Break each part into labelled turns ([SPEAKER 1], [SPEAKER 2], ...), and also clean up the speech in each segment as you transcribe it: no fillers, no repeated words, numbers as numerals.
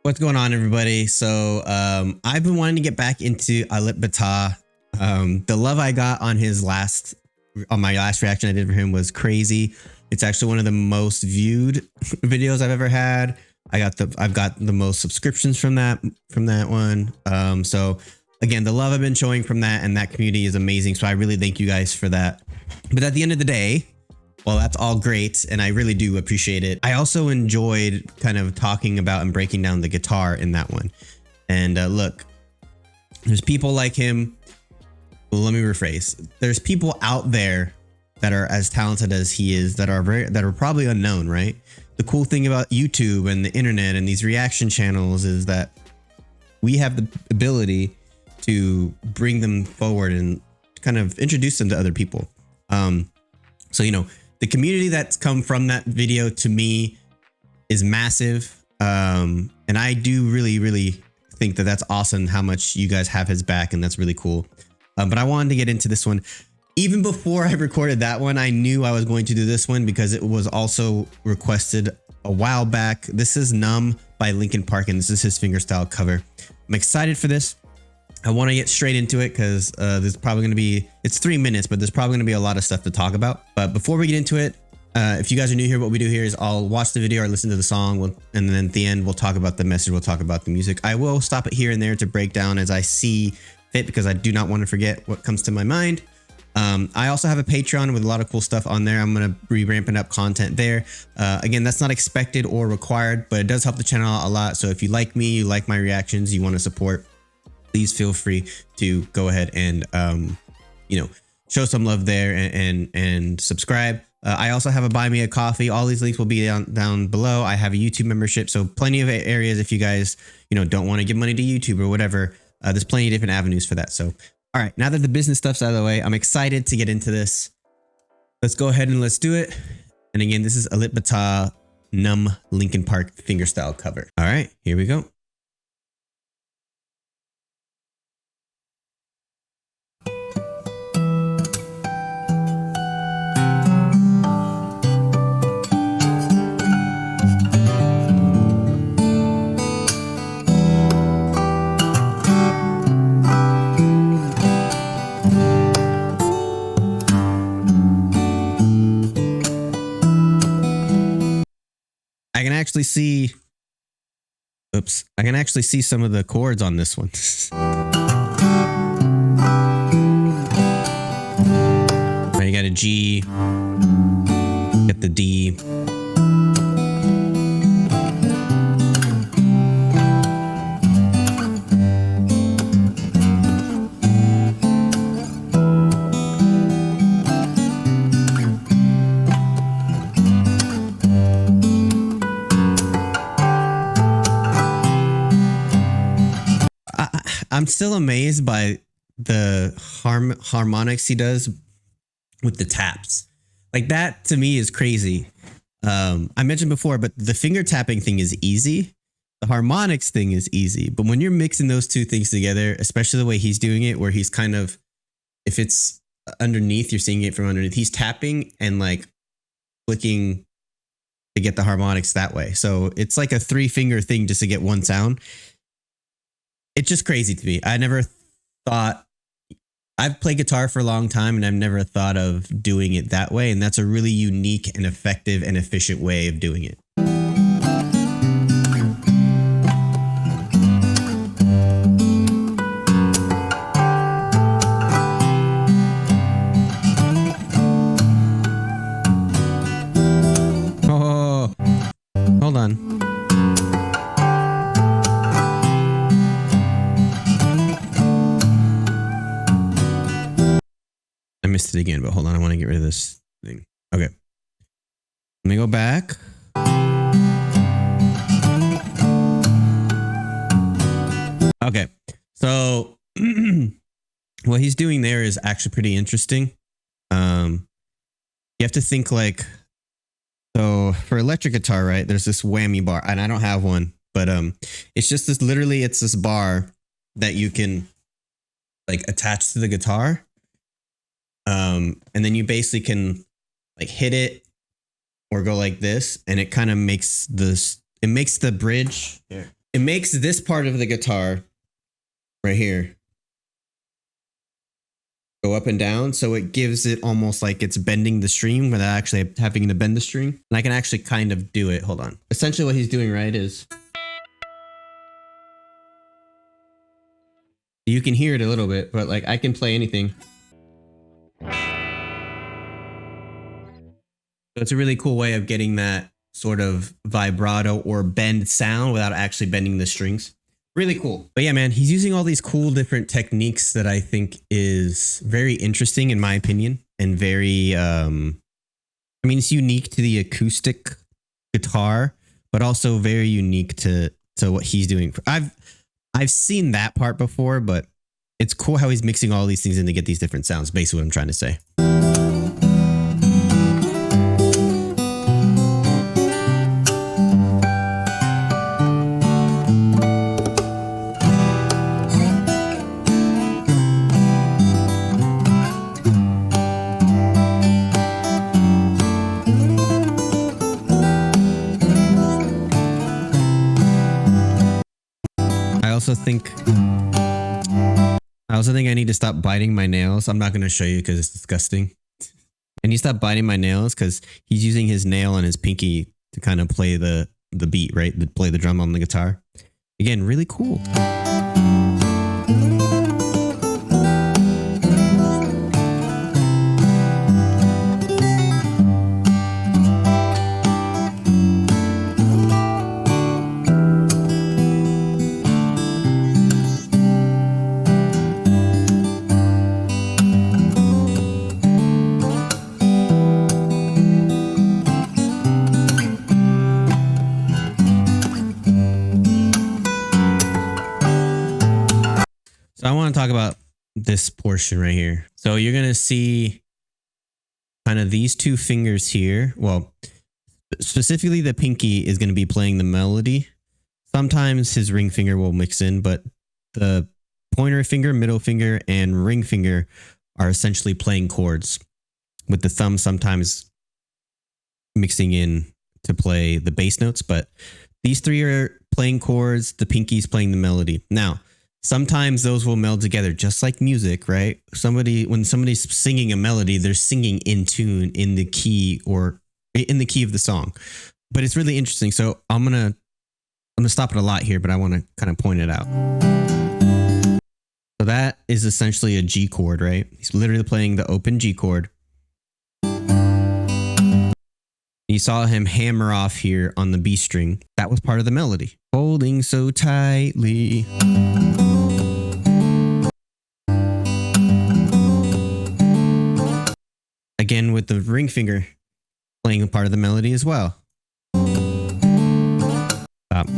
[SPEAKER 1] What's going on, everybody? So I've been wanting to get back into Alip. The love I got on my last reaction I did for him was crazy. It's actually one of the most viewed videos I've ever had. I've got the most subscriptions from that one. So again, the love I've been showing from that and that community is amazing. So I really thank you guys for that. But at the end of the day, well, that's all great, and I really do appreciate it. I also enjoyed kind of talking about and breaking down the guitar in that one. And look, there's people like him. Well, let me rephrase. There's people out there that are as talented as he is that are probably unknown, right? The cool thing about YouTube and the internet and these reaction channels is that we have the ability to bring them forward and kind of introduce them to other people. So, you know, the community that's come from that video to me is massive. And I do really think that that's awesome how much you guys have his back, and that's really cool. But I wanted to get into this one. Even before I recorded that one, I knew I was going to do this one because it was also requested a while back. This is Numb by Linkin Park, and this is his fingerstyle cover. I'm excited for this. I want to get straight into it because there's probably going to be, it's 3 minutes, but there's probably going to be a lot of stuff to talk about. But before we get into it, if you guys are new here, what we do here is I'll watch the video or listen to the song, and then at the end, we'll talk about the message, we'll talk about the music. I will stop it here and there to break down as I see fit because I do not want to forget what comes to my mind. I also have a Patreon with a lot of cool stuff on there. I'm going to be ramping up content there. Again, that's not expected or required, but it does help the channel out a lot. So if you like me, you like my reactions, you want to support, please feel free to go ahead and, you know, show some love there and subscribe. I also have a buy me a coffee. All these links will be down below. I have a YouTube membership, so plenty of areas if you guys, you know, don't want to give money to YouTube or whatever. There's plenty of different avenues for that. So, all right, now that the business stuff's out of the way, I'm excited to get into this. Let's go ahead and let's do it. And again, this is Alip Numb Linkin Park fingerstyle cover. All right, here we go. I can actually see, oops, I can actually see some of the chords on this one. You got a G, got the D. I'm still amazed by the harmonics he does with the taps. Like that to me is crazy. I mentioned before, but the finger tapping thing is easy. The harmonics thing is easy. But when you're mixing those two things together, especially the way he's doing it, where he's kind of, if it's underneath, you're seeing it from underneath, he's tapping and like flicking to get the harmonics that way. So it's like a 3-finger thing just to get one sound. It's just crazy to me. I never thought, I've played guitar for a long time and I've never thought of doing it that way. And that's a really unique and effective and efficient way of doing it. Oh, hold on. I missed it again, but hold on. I want to get rid of this thing. Okay. Let me go back. Okay. So what he's doing there is actually pretty interesting. You have to think like, so for electric guitar, right? There's this whammy bar, and I don't have one, but it's just this, literally it's this bar that you can like attach to the guitar. And then you basically can like hit it or go like this, and it kind of makes this, it makes the bridge here. it makes this part of the guitar right here go up and down. So it gives it almost like it's bending the string without actually having to bend the string. And I can actually kind of do it. Hold on. Essentially what he's doing, right, is you can hear it a little bit, but like I can play anything. So it's a really cool way of getting that sort of vibrato or bend sound without actually bending the strings. Really cool. But yeah, man, he's using all these cool different techniques that I think is very interesting in my opinion, and very, I mean, it's unique to the acoustic guitar, but also very unique to what he's doing. I've seen that part before, but it's cool how he's mixing all these things in to get these different sounds. Basically what I'm trying to say. I also think I need to stop biting my nails. I'm not going to show you because it's disgusting. I need to stop biting my nails because he's using his nail and his pinky to kind of play the beat, right? To play the drum on the guitar. Again, really cool. So I want to talk about this portion right here. So you're going to see kind of these two fingers here. Well, specifically the pinky is going to be playing the melody. Sometimes his ring finger will mix in, but the pointer finger, middle finger, and ring finger are essentially playing chords, with the thumb sometimes mixing in to play the bass notes. But these three are playing chords. The pinky's playing the melody. Now, sometimes those will meld together, just like music, right? When somebody's singing a melody, they're singing in tune in the key or in the key of the song. But it's really interesting. So I'm gonna stop it a lot here, but I want to kind of point it out. So that is essentially a G chord, right? He's literally playing the open G chord. You saw him hammer off here on the B string. That was part of the melody. Holding so tightly. Again, with the ring finger playing a part of the melody as well. Stop.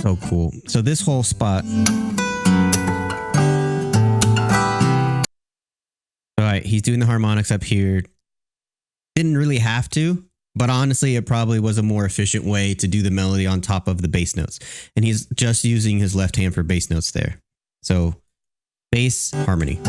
[SPEAKER 1] So cool. So this whole spot. All right, he's doing the harmonics up here. Didn't really have to, but honestly, it probably was a more efficient way to do the melody on top of the bass notes. And he's just using his left hand for bass notes there. So bass harmony.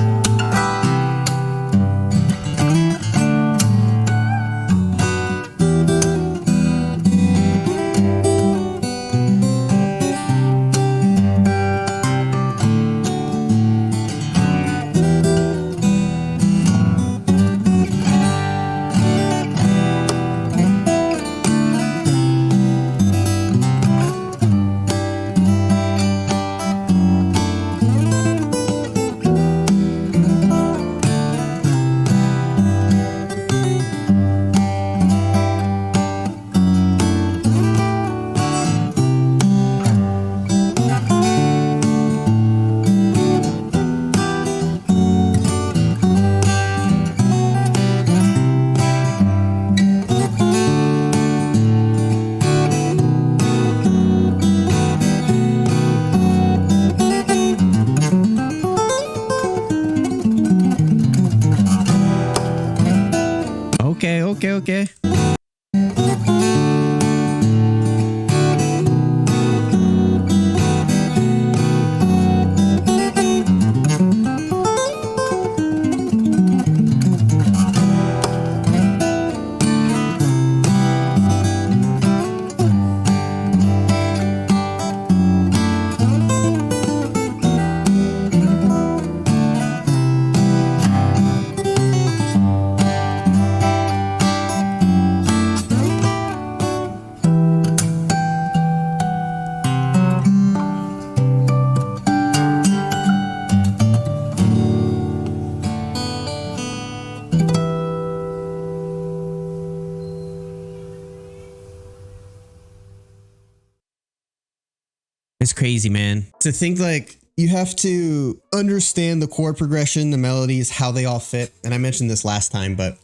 [SPEAKER 1] It's crazy, man. To think like you have to understand the chord progression, the melodies, how they all fit. And I mentioned this last time, but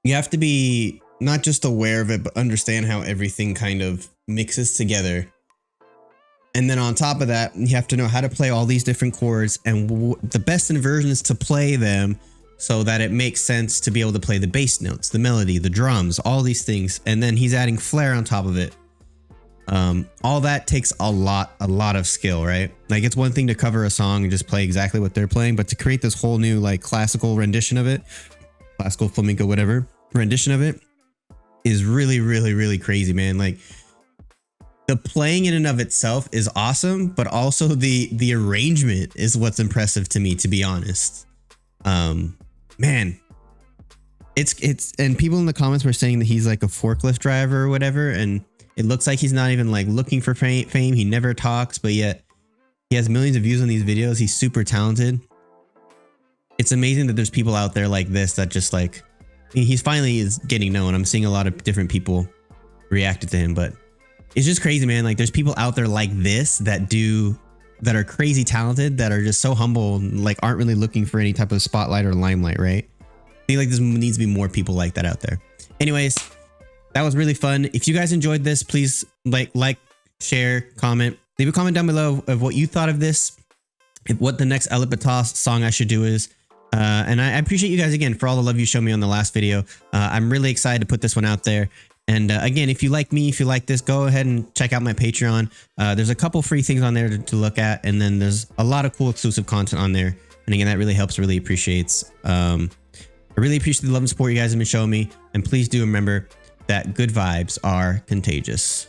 [SPEAKER 1] you have to be not just aware of it, but understand how everything kind of mixes together. And then on top of that, you have to know how to play all these different chords, and the best inversion is to play them so that it makes sense to be able to play the bass notes, the melody, the drums, all these things. And then he's adding flair on top of it. All that takes a lot of skill, right? Like, it's one thing to cover a song and just play exactly what they're playing, but to create this whole new like classical rendition of it, classical, flamenco, whatever rendition of it, is really crazy, man. Like, the playing in and of itself is awesome, but also the arrangement is what's impressive to me, to be honest. Man, it's and people in the comments were saying that he's like a forklift driver or whatever, and it looks like he's not even like looking for fame. He never talks, but yet he has millions of views on these videos. He's super talented. It's amazing that there's people out there like this that just like, I mean, he's finally is getting known. I'm seeing a lot of different people reacted to him, but it's just crazy, man. Like, there's people out there like this that are crazy talented, that are just so humble, and like aren't really looking for any type of spotlight or limelight, right? I think like there needs to be more people like that out there. Anyways, that was really fun. If you guys enjoyed this, please like, share, comment, leave a comment down below of what you thought of this, what the next Alip song I should do is. And I appreciate you guys again for all the love you showed me on the last video. I'm really excited to put this one out there. And again, if you like me, if you like this, go ahead and check out my Patreon. There's a couple free things on there to look at. And then there's a lot of cool exclusive content on there. And again, that really helps, really appreciates. I really appreciate the love and support you guys have been showing me. And please do remember that good vibes are contagious.